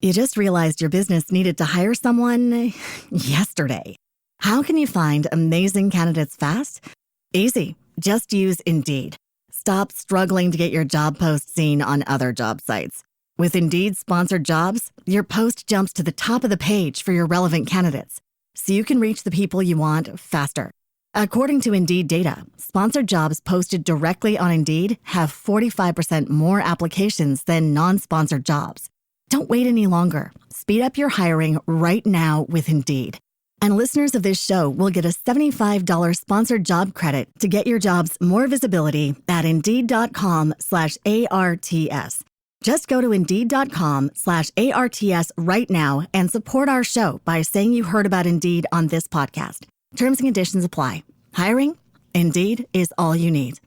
You just realized your business needed to hire someone yesterday. How can you find amazing candidates fast? Easy. Just use Indeed. Stop struggling to get your job post seen on other job sites. With Indeed sponsored jobs, your post jumps to the top of the page for your relevant candidates, so you can reach the people you want faster. According to Indeed data, sponsored jobs posted directly on Indeed have 45% more applications than non-sponsored jobs. Don't wait any longer. Speed up your hiring right now with Indeed. And listeners of this show will get a $75 sponsored job credit to get your jobs more visibility at Indeed.com/ARTS. Just go to Indeed.com/ARTS right now and support our show by saying you heard about Indeed on this podcast. Terms and conditions apply. Hiring? Indeed is all you need.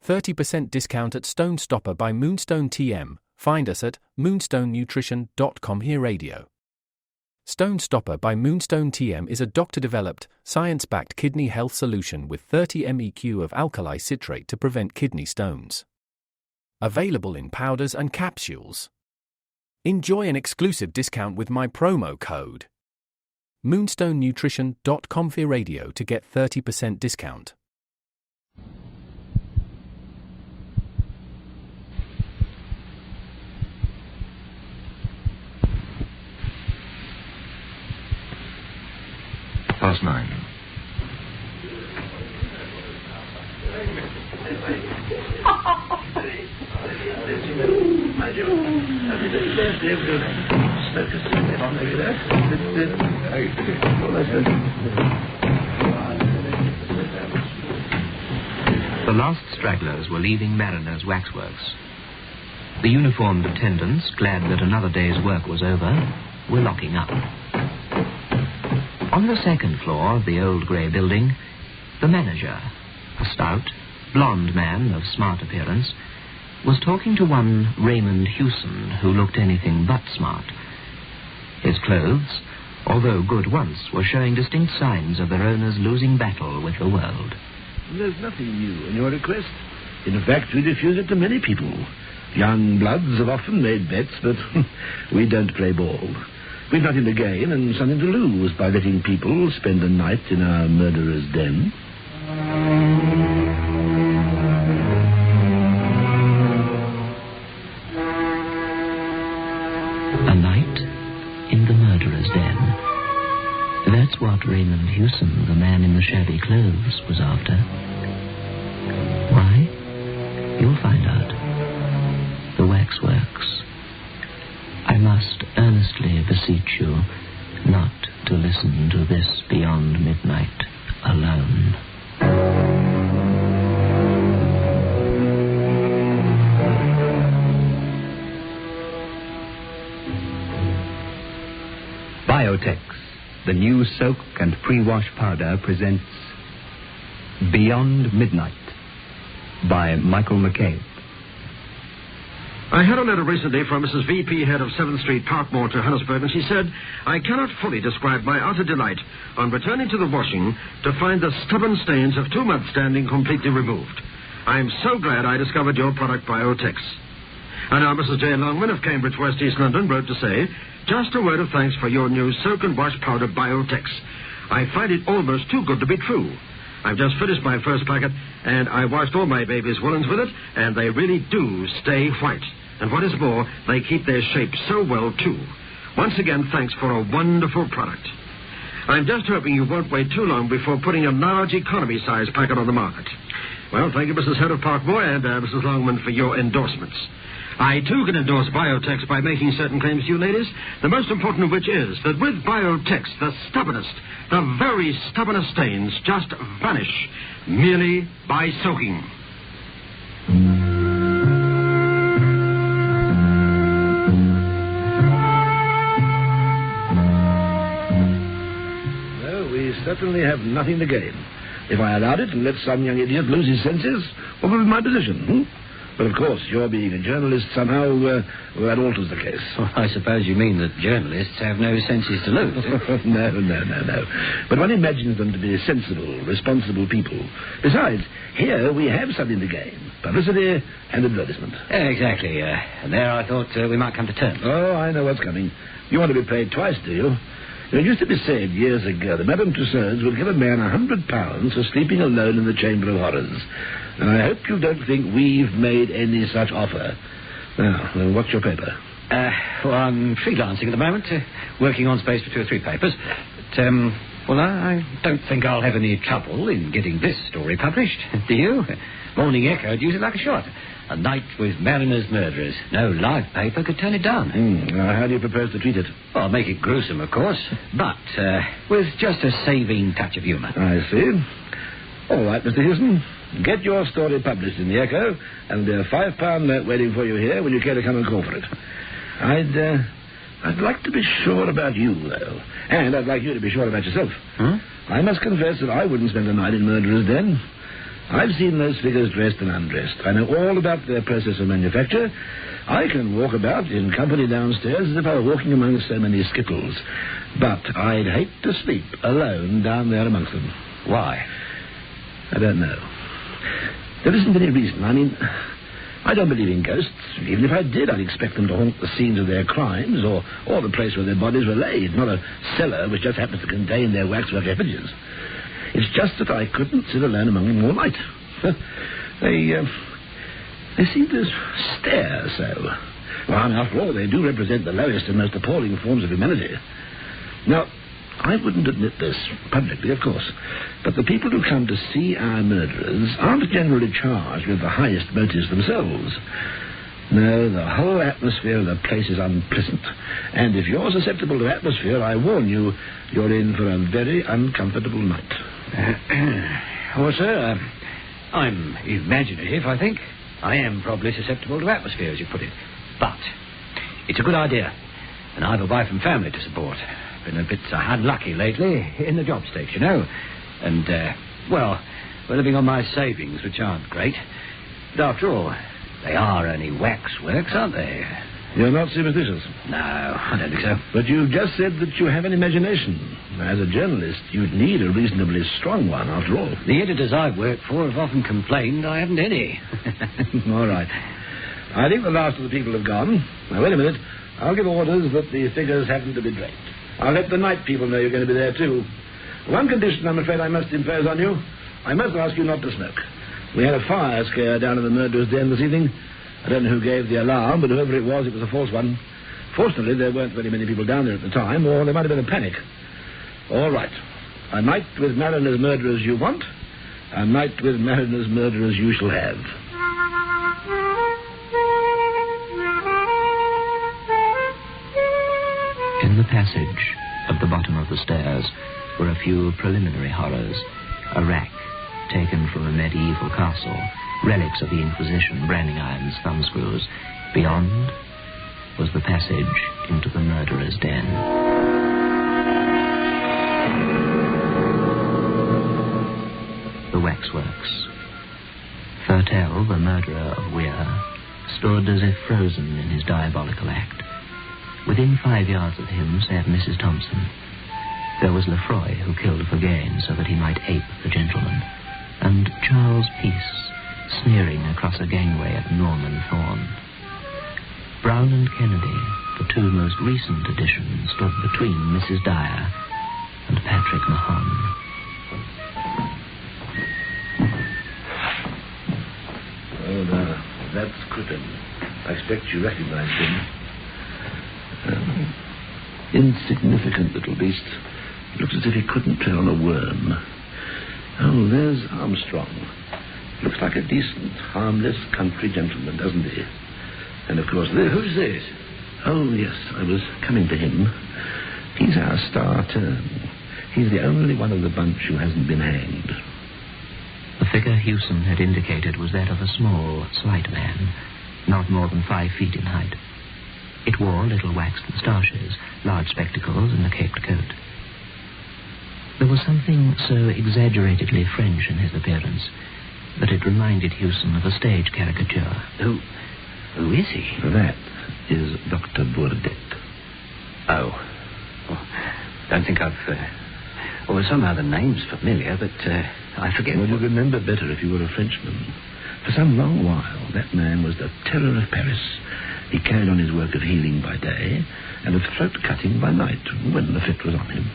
30% discount at Stone Stopper by Moonstone TM. Find us at moonstonenutrition.com. Here radio. Stone Stopper by Moonstone TM is a doctor-developed, science-backed kidney health solution with 30 MEq of alkali citrate to prevent kidney stones. Available in powders and capsules. Enjoy an exclusive discount with my promo code moonstonenutrition.com. Here radio to get 30% discount. Past 9. The last stragglers were leaving Mariner's Waxworks. The uniformed attendants, glad that another day's work was over, were locking up. On the second floor of the old grey building, the manager, a stout, blond man of smart appearance, was talking to one Raymond Hewson, who looked anything but smart. His clothes, although good once, were showing distinct signs of their owner's losing battle with the world. There's nothing new in your request. In fact, we refuse it to many people. Young bloods have often made bets, but we don't play ball. We've nothing to gain and something to lose by letting people spend a night in our murderer's den. A night in the murderer's den. That's what Raymond Hewson, the man in the shabby clothes, was after. Why? You'll find out. The Waxworks. I must earnestly beseech you not to listen to this beyond midnight alone. Biotex, the new soak and pre-wash powder, presents Beyond Midnight by Michael McCabe. I had a letter recently from Mrs. V.P., head of 7th Street, Parkmore, Johannesburg, and she said, I cannot fully describe my utter delight on returning to the washing to find the stubborn stains of 2 months' standing completely removed. I am so glad I discovered your product, Biotex. And now Mrs. J. Longman of Cambridge, West East London, wrote to say, just a word of thanks for your new soak and wash powder, Biotex. I find it almost too good to be true. I've just finished my first packet, and I washed all my baby's woolens with it, and they really do stay white. And what is more, they keep their shape so well, too. Once again, thanks for a wonderful product. I'm just hoping you won't wait too long before putting a large economy-size packet on the market. Well, thank you, Mrs. Head of Parkmore, and Mrs. Longman, for your endorsements. I, too, can endorse Biotex by making certain claims to you, ladies, the most important of which is that with Biotex, the stubbornest, the very stubbornest stains just vanish merely by soaking. No, we certainly have nothing to gain. If I allowed it and let some young idiot lose his senses, what would be my position? But, of course, your being a journalist somehow, that alters the case. Well, I suppose you mean that journalists have no senses to lose. No. But one imagines them to be sensible, responsible people. Besides, here we have something to gain. Publicity and advertisement. Exactly. And there I thought we might come to terms. Oh, I know what's coming. You want to be paid twice, do you? It used to be said years ago that Madame Tussauds would give a man £100 for sleeping alone in the Chamber of Horrors. And I hope you don't think we've made any such offer. Now, what's your paper? Well, I'm freelancing at the moment, working on space for 2 or 3 papers. But, well, I don't think I'll have any trouble in getting this story published. Do you? Morning Echo would use it like a shot. A night with Mariner's murderers. No live paper could turn it down. Now, how do you propose to treat it? Well, I'll make it gruesome, of course, but with just a saving touch of humour. I see. All right, Mr. Hewson. Get your story published in the Echo, and there'll be a £5 note waiting for you here when you care to come and call for it. I'd like to be sure about you, though. And I'd like you to be sure about yourself. I must confess that I wouldn't spend a night in Murderer's Den. I've seen those figures dressed and undressed. I know all about their process of manufacture. I can walk about in company downstairs as if I were walking among so many skittles. But I'd hate to sleep alone down there amongst them. Why? I don't know. There isn't any reason. I mean, I don't believe in ghosts. Even if I did, I'd expect them to haunt the scenes of their crimes or the place where their bodies were laid, not a cellar which just happens to contain their waxwork effigies. It's just that I couldn't sit alone among them all night. They seem to stare so. Well, I mean, after all, they do represent the lowest and most appalling forms of humanity. Now, I wouldn't admit this publicly, of course, but the people who come to see our murderers aren't generally charged with the highest motives themselves. No, the whole atmosphere of the place is unpleasant. And if you're susceptible to atmosphere, I warn you, you're in for a very uncomfortable night. Well, sir, I'm imaginative, I think. I am probably susceptible to atmosphere, as you put it. But it's a good idea. And I've a wife and family to support. Been a bit unlucky lately in the job stakes, you know. And, well, we're living on my savings, which aren't great. But after all, they are only waxworks, aren't they? You're not superstitious? No, I don't think so. But you just said that you have an imagination. As a journalist, you'd need a reasonably strong one, after all. The editors I've worked for have often complained I haven't any. All right. I think the last of the people have gone. Now, wait a minute. I'll give orders that the figures happen to be draped. I'll let the night people know you're going to be there, too. One condition, I'm afraid, I must impose on you. I must ask you not to smoke. We had a fire scare down in the murderer's den this evening. I don't know who gave the alarm, but whoever it was a false one. Fortunately, there weren't very many people down there at the time, or there might have been a panic. All right. A night with Mariner's murderers you want. A night with Mariner's murderers you shall have. In the passage at the bottom of the stairs were a few preliminary horrors. A rack taken from a medieval castle, relics of the Inquisition, branding irons, thumbscrews. Beyond was the passage into the murderer's den. The Waxworks. Thurtell, the murderer of Weir, stood as if frozen in his diabolical act. Within 5 yards of him sat Mrs. Thompson. There was Lefroy, who killed for gain so that he might ape the gentleman, and Charles Peace, sneering across a gangway at Norman Thorne. Brown and Kennedy, the 2 most recent additions, stood between Mrs. Dyer and Patrick Mahon. Oh, now, that's Crippen. I expect you recognize him. Insignificant little beast. Looks as if he couldn't tread on a worm. Oh, there's Armstrong. Looks like a decent, harmless country gentleman, doesn't he? And, of course, this... Who's this? Oh, yes, I was coming to him. He's our star turn. He's the only one of the bunch who hasn't been hanged. The figure Hewson had indicated was that of a small, slight man, not more than 5 feet in height. It wore little waxed moustaches, large spectacles, and a caped coat. There was something so exaggeratedly French in his appearance but it reminded Hewson of a stage caricature. Who is he? That is Dr. Burdett. Oh. Don't think I've... well, somehow the name's familiar, but I forget... Well, you'd remember better if you were a Frenchman. For some long while, that man was the terror of Paris. He carried on his work of healing by day and of throat-cutting by night, when the fit was on him.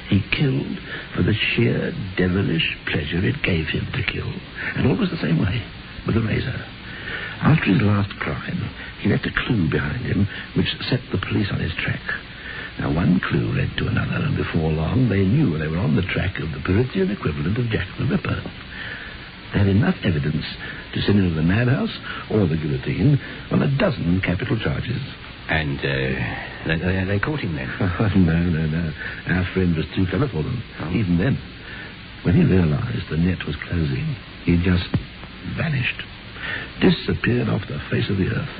He killed for the sheer devilish pleasure it gave him to kill. And always the same way, with a razor. After his last crime, he left a clue behind him which set the police on his track. Now, one clue led to another, and before long they knew they were on the track of the Parisian equivalent of Jack the Ripper. They had enough evidence to send him to the madhouse or the guillotine on 12 capital charges. And they caught him then? No. Our friend was too clever for them, even then. When he realized the net was closing, he just vanished. Disappeared off the face of the earth.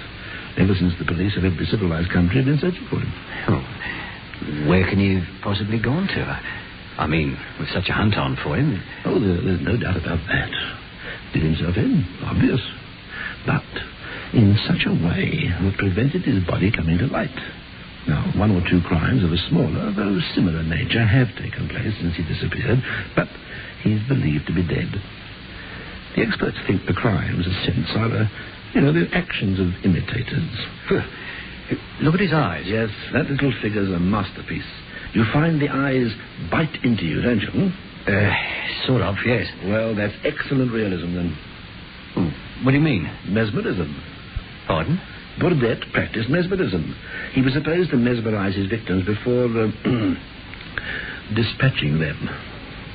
Ever since the police of every civilized country have been searching for him. Oh, where can he have possibly gone to? I mean, with such a hunt on for him... Oh, there's no doubt about that. Did himself in, obvious. But in such a way that prevented his body coming to light. Now, 1 or 2 crimes of a smaller, though similar nature have taken place since he disappeared, but he's believed to be dead. The experts think the crimes, a sense, are, the actions of imitators. Look at his eyes. Yes, that little figure's a masterpiece. You find the eyes bite into you, don't you? Sort of, yes. Well, that's excellent realism, then. What do you mean? Mesmerism. Pardon? Burdett practiced mesmerism. He was supposed to mesmerize his victims before dispatching them.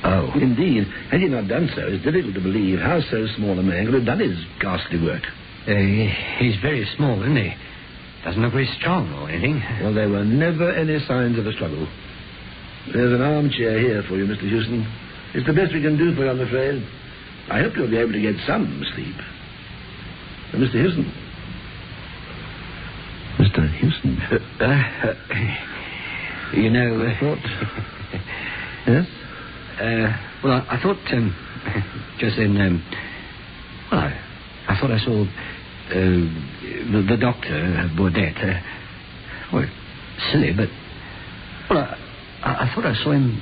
Oh. Indeed, had he not done so, it's difficult to believe how so small a man could have done his ghastly work. He's very small, isn't he? Doesn't look very strong or anything. Well, there were never any signs of a struggle. There's an armchair here for you, Mr. Hewson. It's the best we can do for you, I'm afraid. I hope you'll be able to get some sleep. Mr. Hewson. Mr. Hewson. You know... I thought... Yes? Well, I thought, just then, I thought I saw, the doctor, Burdett, well, silly, but, well, I thought I saw him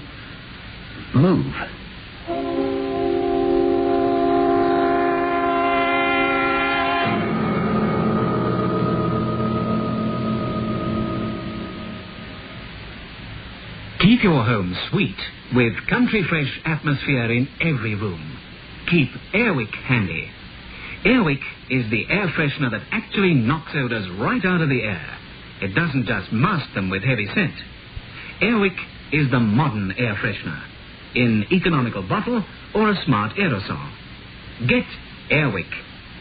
move. Keep your home sweet with country fresh atmosphere in every room. Keep Airwick handy. Airwick is the air freshener that actually knocks odors right out of the air. It doesn't just mask them with heavy scent. Airwick is the modern air freshener in economical bottle or a smart aerosol. Get Airwick.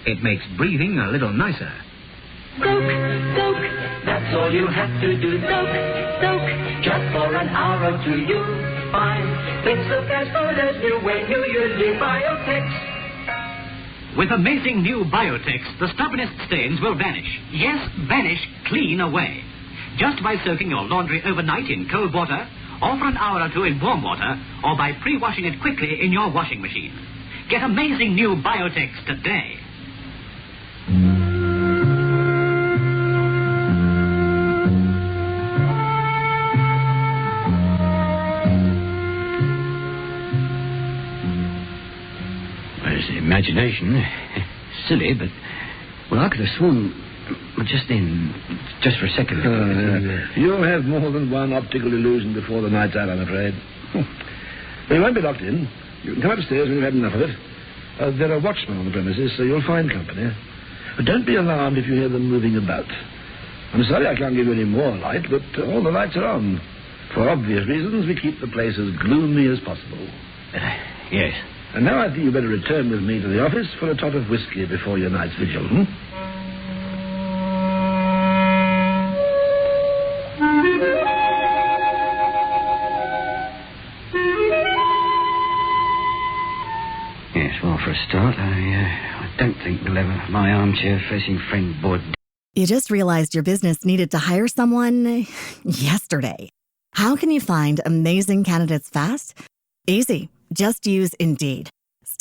It makes breathing a little nicer. Soak, soak, that's all you have to do. Soak, soak, just for an hour or two you'll find things look as good as new when you use the Biotex. With amazing new Biotex, the stubbornest stains will vanish. Yes, vanish clean away. Just by soaking your laundry overnight in cold water, or for an hour or two in warm water, or by pre-washing it quickly in your washing machine. Get amazing new Biotex today. Imagination. Silly, but... Well, I could have sworn... Just for a second. You'll have more than one optical illusion before the night's out, I'm afraid. Well, you won't be locked in. You can come upstairs when you've had enough of it. There are watchmen on the premises, so you'll find company. But don't be alarmed if you hear them moving about. I'm sorry I can't give you any more light, but all the lights are on. For obvious reasons, we keep the place as gloomy as possible. Yes. And now I think you'd better return with me to the office for a tot of whiskey before your night's vigil, Yes, well, for a start, I don't think we'll ever my armchair facing friend Burdett. You just realized your business needed to hire someone yesterday. How can you find amazing candidates fast? Easy. Just use Indeed.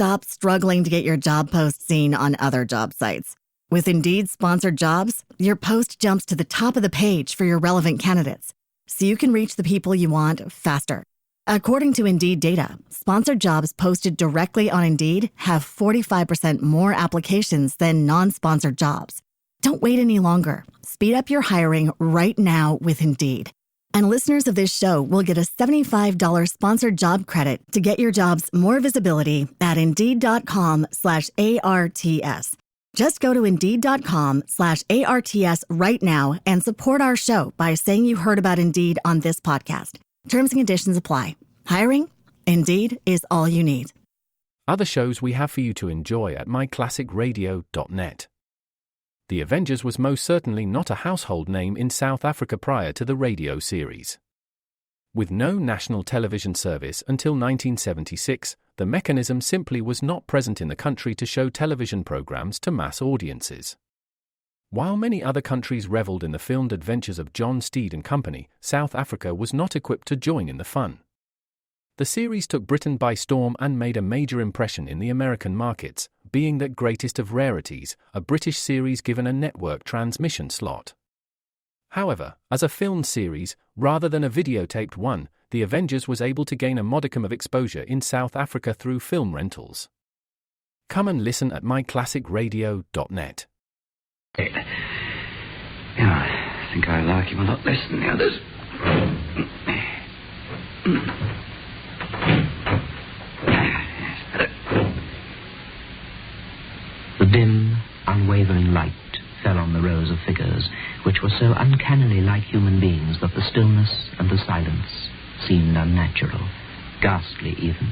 Stop struggling to get your job post seen on other job sites. With Indeed sponsored jobs, your post jumps to the top of the page for your relevant candidates, so you can reach the people you want faster. According to Indeed data, sponsored jobs posted directly on Indeed have 45% more applications than non-sponsored jobs. Don't wait any longer. Speed up your hiring right now with Indeed. And listeners of this show will get a $75 sponsored job credit to get your jobs more visibility at Indeed.com/ARTS. Just go to Indeed.com/ARTS right now and support our show by saying you heard about Indeed on this podcast. Terms and conditions apply. Hiring? Indeed is all you need. Other shows we have for you to enjoy at myclassicradio.net. The Avengers was most certainly not a household name in South Africa prior to the radio series. With no national television service until 1976, the mechanism simply was not present in the country to show television programs to mass audiences. While many other countries reveled in the filmed adventures of John Steed and company, South Africa was not equipped to join in the fun. The series took Britain by storm and made a major impression in the American markets, being that greatest of rarities, a British series given a network transmission slot. However, as a film series, rather than a videotaped one, The Avengers was able to gain a modicum of exposure in South Africa through film rentals. Come and listen at myclassicradio.net. Yeah, I think I like him a lot less than the others. The dim, unwavering light fell on the rows of figures, which were so uncannily like human beings that the stillness and the silence seemed unnatural, ghastly even.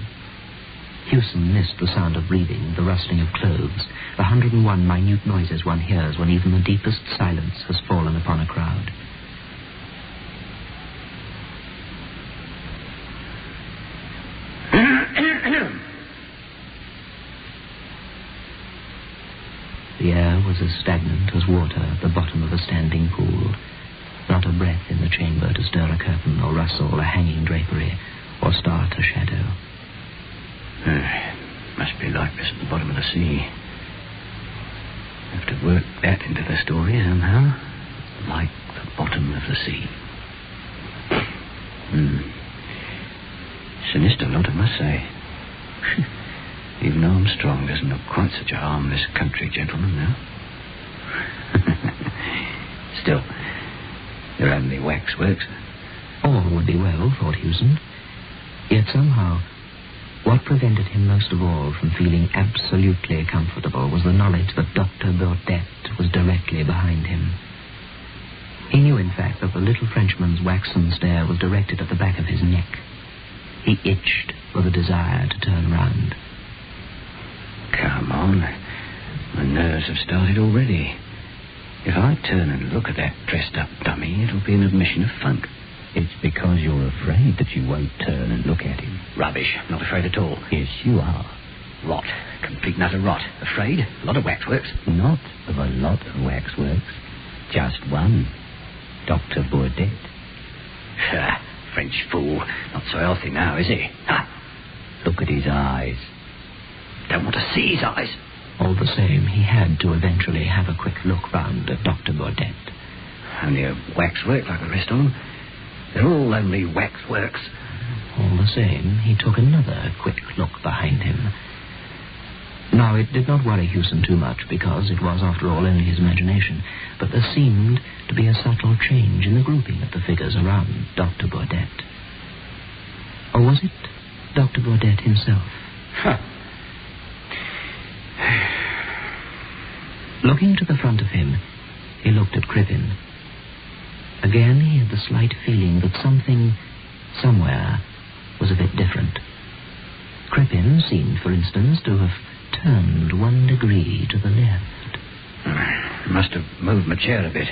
Hewson missed the sound of breathing, the rustling of clothes, the 101 minute noises one hears when even the deepest silence has fallen upon a crowd. The air was as stagnant as water at the bottom of a standing pool. Not a breath in the chamber to stir a curtain or rustle a hanging drapery or start a shadow. Must be like this at the bottom of the sea. Have to work that into the story somehow. Like the bottom of the sea. Sinister lot, I must say. Even Armstrong doesn't look quite such a harmless country gentleman now. Still, they're only Waxworks. All would be well, thought Hewson. Yet somehow, what prevented him most of all from feeling absolutely comfortable was the knowledge that Dr. Burdett was directly behind him. He knew, in fact, that the little Frenchman's waxen stare was directed at the back of his neck. He itched with a desire to turn round. Come on. My nerves have started already. If I turn and look at that dressed-up dummy, it'll be an admission of funk. It's because you're afraid that you won't turn and look at him. Rubbish. Not afraid at all. Yes, you are. Rot. Complete and utter rot. Afraid? A lot of Waxworks. Not of a lot of Waxworks. Just one. Dr. Burdett. French fool. Not so healthy now, is he? Look at his eyes. Don't want to see his eyes. All the same, he had to eventually have a quick look round at Dr. Burdett. Only a waxwork like the rest of them. They're all only Waxworks. All the same, he took another quick look behind him. Now, it did not worry Hewson too much, because it was, after all, only his imagination, but there seemed to be a subtle change in the grouping of the figures around Dr. Burdett. Or was it Dr. Burdett himself? Looking to the front of him, he looked at Crippen. Again, he had the slight feeling that something, somewhere, was a bit different. Crippen seemed, for instance, to have turned 1 degree to the left. Must have moved my chair a bit.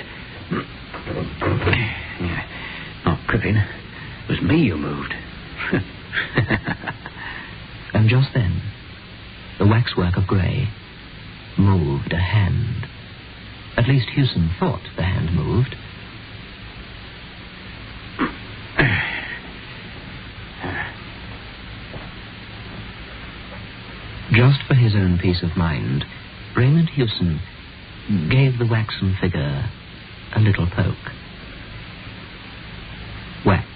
Yeah. Not Crippen. It was me who moved. And just then, the waxwork of grey moved a hand. At least Hewson thought the hand moved. Just for his own peace of mind, Raymond Hewson gave the waxen figure a little poke. Wax.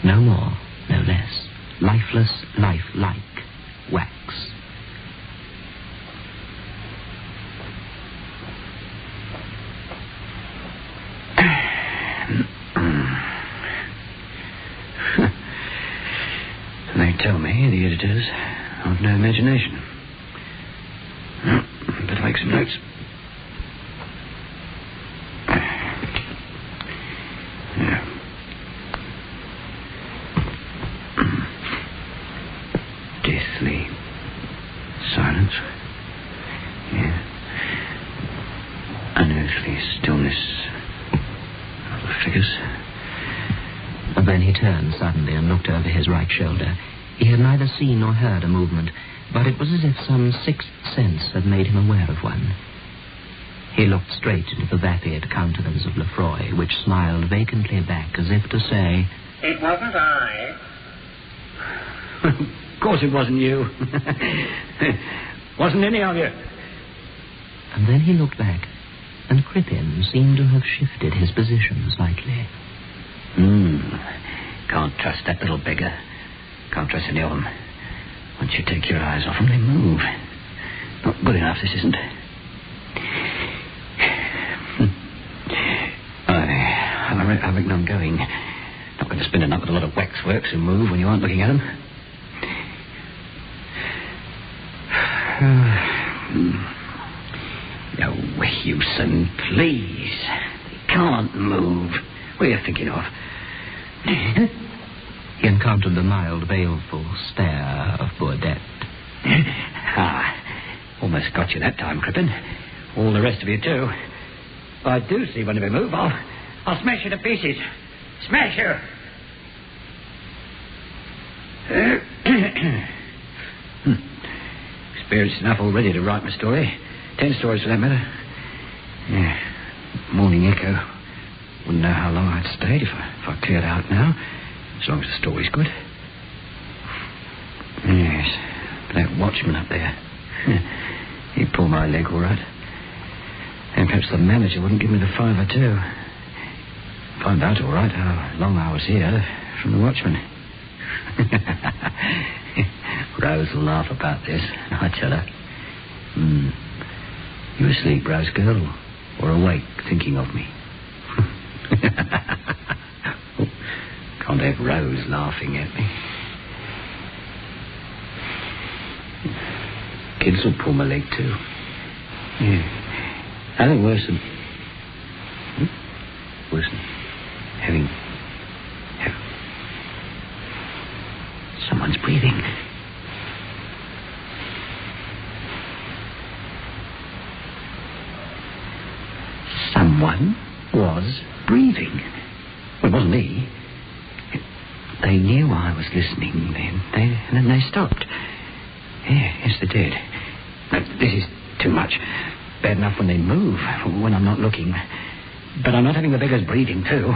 No more, no less. Lifeless, lifelike wax. They tell me the editors have no imagination. Better make some notes. Yeah. Deathly silence. Yeah. Unearthly stillness of the figures. Then he turned suddenly and looked over his right shoulder. He had neither seen nor heard a movement, but it was as if some sixth sense had made him aware of one. He looked straight into the vapid countenance of Lefroy, which smiled vacantly back as if to say, "It wasn't I." Of course it wasn't you. Wasn't any of you. And then he looked back, and Crippen seemed to have shifted his position slightly. Can't trust that little beggar. Can't trust any of them. Once you take your eyes off them, they move. Not good enough, this isn't. I reckon I'm going. Not going to spend a night with a lot of waxworks who move when you aren't looking at them. No, Hewson, please. They can't move. What are you thinking of? He encountered the mild, baleful stare of Burdett. Almost got you that time, Crippen. All the rest of you, too. If I do see one of you move, I'll smash you to pieces. Smash you! Experienced enough already to write my story. 10 stories for that matter. Yeah. Morning Echo. Wouldn't know how long I'd stayed if I cleared out now. As long as the story's good. Yes. But that watchman up there. He'd pull my leg all right. And perhaps the manager wouldn't give me the $5 too. Find out all right how long I was here from the watchman. Rose will laugh about this, I tell her. You asleep, Rose girl, or awake thinking of me? Can't have Rose laughing at me. Kids will pull my leg too. Yeah. Nothing worse than having someone's breathing. Someone was breathing. Well, it wasn't me. They knew I was listening then. And then they stopped. Yes, they did. No, this is too much. Bad enough when they move, when I'm not looking. But I'm not having the beggars breathing, too.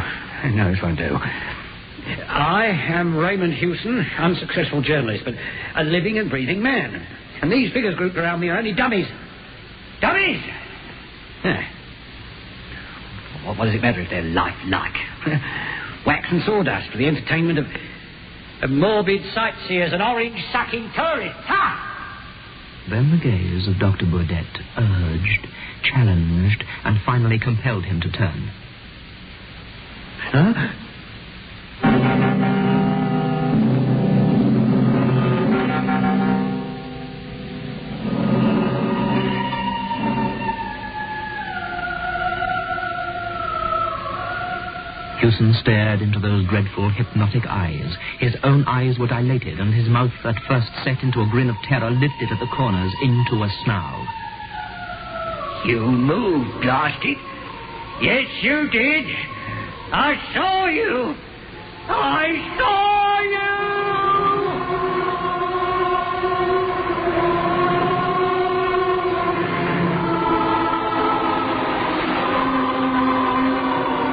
No, this won't do. I am Raymond Hewson, unsuccessful journalist, but a living and breathing man. And these figures grouped around me are only dummies. Dummies! What does it matter if they're lifelike? Wax and sawdust for the entertainment of morbid sightseers and orange-sucking tourists. Ha! Then the gaze of Dr. Burdett urged, challenged, and finally compelled him to turn. Huh? Hewson stared into those dreadful, hypnotic eyes. His own eyes were dilated, and his mouth, at first set into a grin of terror, lifted at the corners into a snarl. You moved, blast it. Yes, you did. I saw you. I saw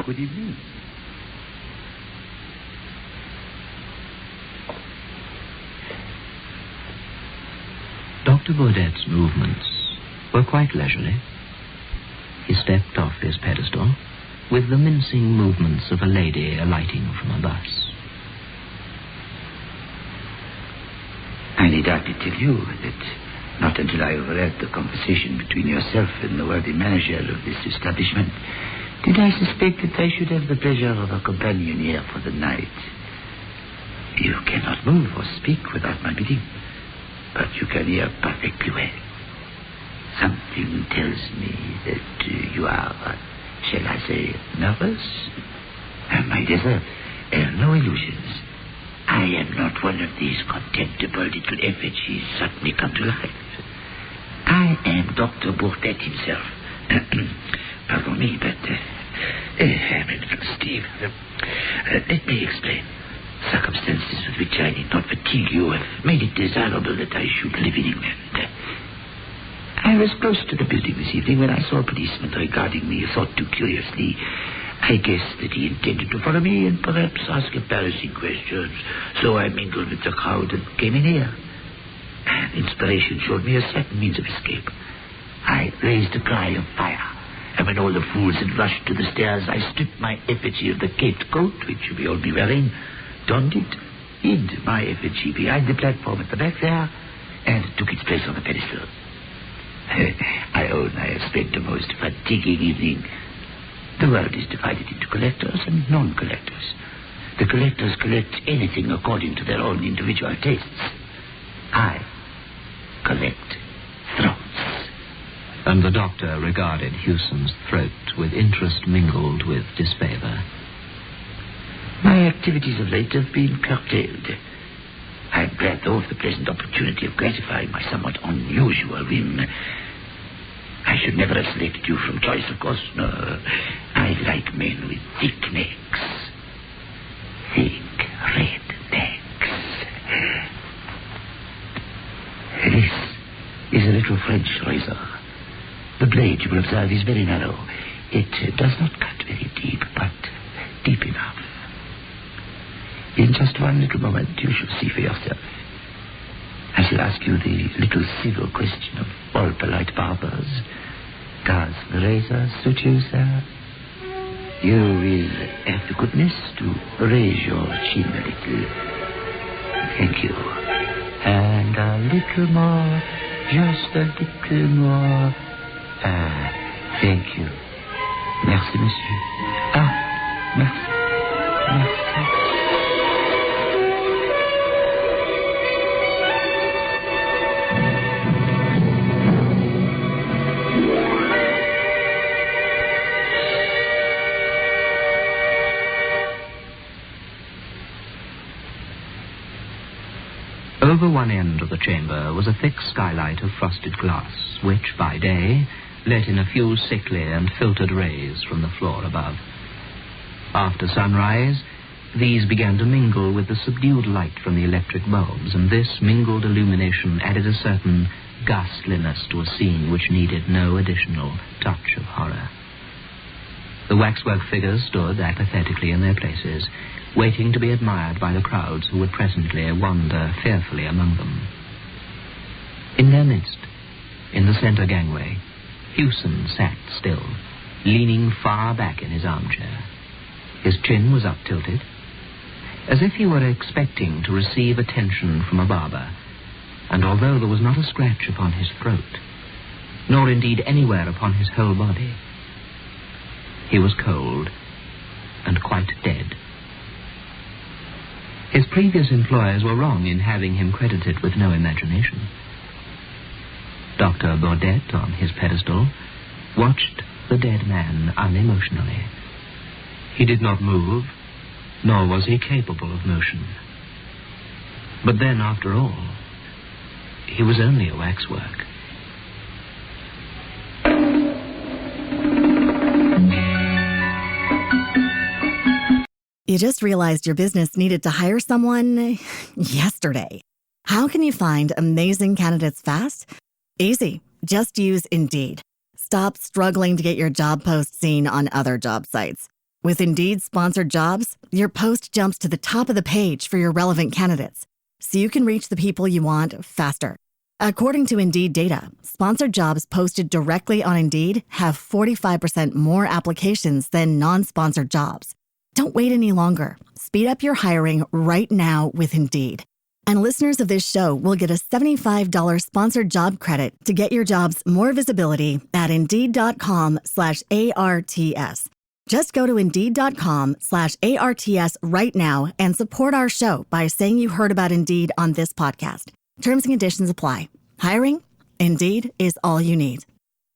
you. Good evening. Dr. Baudet's movements were quite leisurely. He stepped off his pedestal with the mincing movements of a lady alighting from a bus. I need hardly tell you that not until I overheard the conversation between yourself and the worthy manager of this establishment did I suspect that I should have the pleasure of a companion here for the night. You cannot move or speak without my bidding, but you can hear perfectly well. Something tells me that you are, shall I say, nervous? My dear sir, no illusions. I am not one of these contemptible little effigies suddenly come to life. I am Dr. Baudet himself. Pardon me, but I'm in Steve. Let me explain. Circumstances with which I need not fatigue you have made it desirable that I should live in England. I was close to the building this evening when I saw a policeman regarding me, thought too curiously. I guessed that he intended to follow me and perhaps ask embarrassing questions, so I mingled with the crowd and came in here. Inspiration showed me a certain means of escape. I raised a cry of fire, and when all the fools had rushed to the stairs, I stripped my effigy of the caped coat, which you behold me wearing, donned it, hid my effigy behind the platform at the back there, and took its place on the pedestal. I own I have spent a most fatiguing evening. The world is divided into collectors and non-collectors. The collectors collect anything according to their own individual tastes. I collect throats. And the doctor regarded Hewson's throat with interest mingled with disfavor. My activities of late have been curtailed. I'm glad, though, of the pleasant opportunity of gratifying my somewhat unusual whim. I should never have selected you from choice, of course. No, I like men with thick necks. Thick red necks. This is a little French razor. The blade, you will observe, is very narrow. It does not cut very deep, but deep enough. In just one little moment, you shall see for yourself. I shall ask you the little civil question of all polite barbers. Does the razor suit you, sir? You will have the goodness to raise your chin a little. Thank you. And a little more, just a little more. Thank you. Merci, monsieur. Merci. Merci. Over one end of the chamber was a thick skylight of frosted glass, which, by day, let in a few sickly and filtered rays from the floor above. After sunrise, these began to mingle with the subdued light from the electric bulbs, and this mingled illumination added a certain ghastliness to a scene which needed no additional touch of horror. The waxwork figures stood apathetically in their places, waiting to be admired by the crowds who would presently wander fearfully among them. In their midst, in the center gangway, Hewson sat still, leaning far back in his armchair. His chin was up-tilted, as if he were expecting to receive attention from a barber, and although there was not a scratch upon his throat, nor indeed anywhere upon his whole body, he was cold and quite dead. His previous employers were wrong in having him credited with no imagination. Dr. Baudet, on his pedestal, watched the dead man unemotionally. He did not move, nor was he capable of motion. But then, after all, he was only a waxwork. You just realized your business needed to hire someone yesterday. How can you find amazing candidates fast? Easy. Just use Indeed. Stop struggling to get your job post seen on other job sites. With Indeed sponsored jobs, your post jumps to the top of the page for your relevant candidates, so you can reach the people you want faster. According to Indeed data, sponsored jobs posted directly on Indeed have 45% more applications than non-sponsored jobs. Don't wait any longer. Speed up your hiring right now with Indeed. And listeners of this show will get a $75 sponsored job credit to get your jobs more visibility at Indeed.com/ARTS. Just go to Indeed.com/ARTS right now and support our show by saying you heard about Indeed on this podcast. Terms and conditions apply. Hiring? Indeed is all you need.